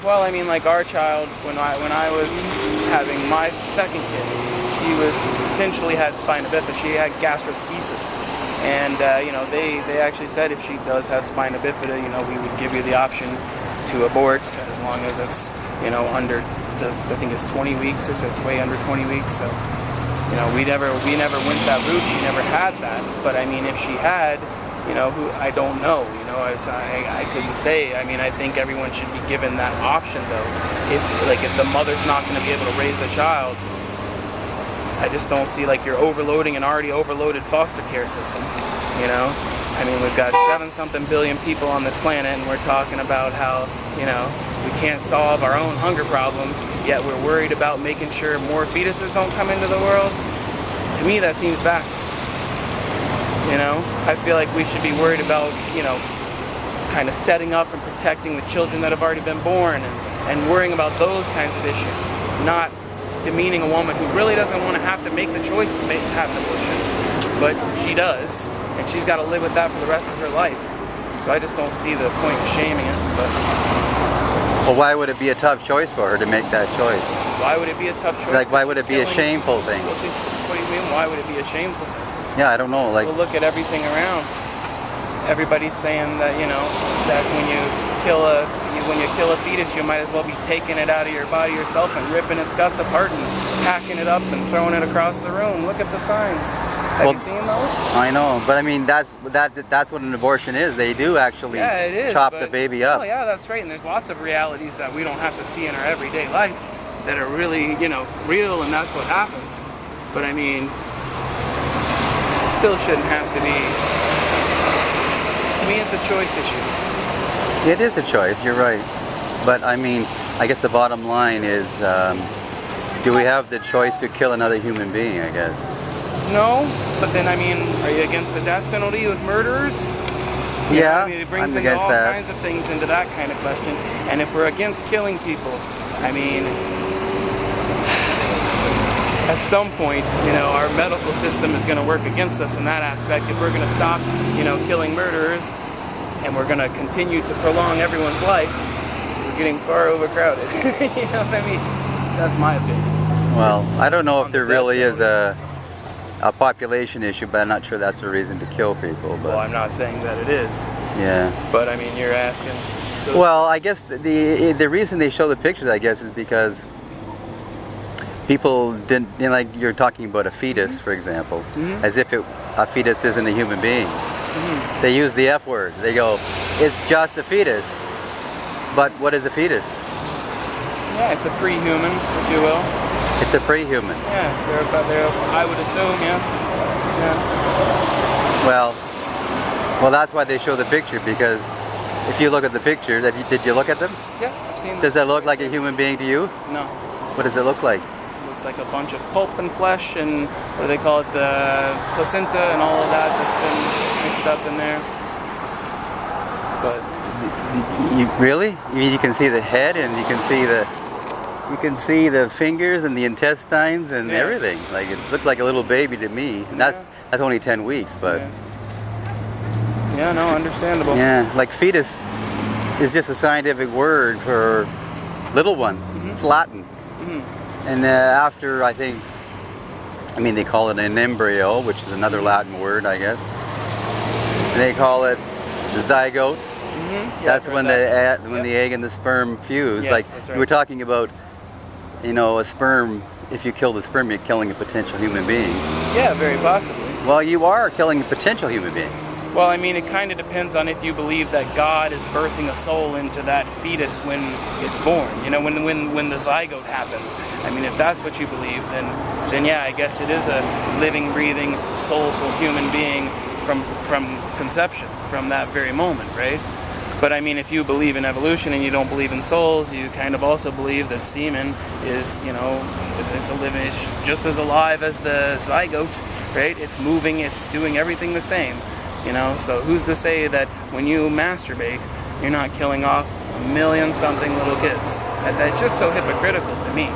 Well, I mean, like our child, when I was having my second kid, she was potentially had spina bifida. She had gastroschisis, and you know, they actually said if she does have spina bifida, you know, we would give you the option to abort as long as it's, you know, under I think it's 20 weeks, or says way under 20 weeks. So, you know, we never went that route. She never had that. But I mean, if she had, you know, I don't know. You know, I couldn't say. I mean, I think everyone should be given that option, though. If the mother's not going to be able to raise the child, I just don't see, like, you're overloading an already overloaded foster care system. You know, I mean, we've got 7-something billion people on this planet, and we're talking about how, you know, we can't solve our own hunger problems, yet we're worried about making sure more fetuses don't come into the world. To me, that seems backwards. You know, I feel like we should be worried about, you know, kind of setting up and protecting the children that have already been born, and worrying about those kinds of issues, not demeaning a woman who really doesn't want to have to make the choice to have an abortion, but she does, and she's got to live with that for the rest of her life. So I just don't see the point of shaming it. But well, why would it be a tough choice for her to make that choice? Why would it be a tough choice? Like, why would it be a shameful thing? Well, what do you mean? Why would it be a shameful thing? Yeah, I don't know. Like, well, look at everything around. Everybody's saying that, you know, that when you kill a fetus, you might as well be taking it out of your body yourself and ripping its guts apart and hacking it up and throwing it across the room. Look at the signs. Have you seen those? I know, but I mean, that's what an abortion is. They do actually chop the baby up. Oh yeah, that's right. And there's lots of realities that we don't have to see in our everyday life that are really, you know, real, and that's what happens. But I mean, still shouldn't have to be. To me, it's a choice issue. It is a choice, you're right. But I mean, I guess the bottom line is, do we have the choice to kill another human being, I guess? No, but then I mean, are you against the death penalty with murderers? Yeah, I mean, it brings I'm into against all that. kinds of things into that kind of question. And if we're against killing people, I mean, at some point, you know, our medical system is going to work against us in that aspect. If we're going to stop, you know, killing murderers, and we're going to continue to prolong everyone's life, we're getting far overcrowded. You know what I mean? That's my opinion. Well, I don't know if there really is a population issue, but I'm not sure that's a reason to kill people. But well, I'm not saying that it is. Yeah. But I mean, you're asking. So well, I guess the reason they show the pictures, I guess, is because people didn't, you know, like you're talking about a fetus, for example, as if a fetus isn't a human being. They use the F word. They go, it's just a fetus. But what is a fetus? Yeah, it's a pre-human, if you will. It's a pre-human. Yeah, they're, I would assume, yes. Yeah. Well, that's why they show the picture, because if you look at the picture, did you look at them? Yeah, I've seen them. Does that look like a human being to you? No. What does it look like? It looks like a bunch of pulp and flesh and, what do they call it, the placenta and all of that that's been mixed up in there. But really? You can see the head, and you can see the fingers and the intestines and everything. Like, it looked like a little baby to me. And that's only 10 weeks, but yeah, no, understandable. Yeah, like fetus is just a scientific word for little one. It's Latin. And after, I mean, they call it an embryo, which is another Latin word, I guess. And they call it the zygote. That's when the egg and the sperm fuse. Yes, like that's right. we were talking about, you know, a sperm. If you kill the sperm, you're killing a potential human being. Yeah, very possibly. Well, you are killing a potential human being. Well, I mean, it kind of depends on if you believe that God is birthing a soul into that fetus when it's born. You know, when the zygote happens. I mean, if that's what you believe, then yeah, I guess it is a living, breathing, soulful human being from conception, from that very moment, right? But I mean, if you believe in evolution and you don't believe in souls, you kind of also believe that semen is, you know, it's just as alive as the zygote, right? It's moving, it's doing everything the same, you know? So who's to say that when you masturbate, you're not killing off 1 million something little kids? That's just so hypocritical to me.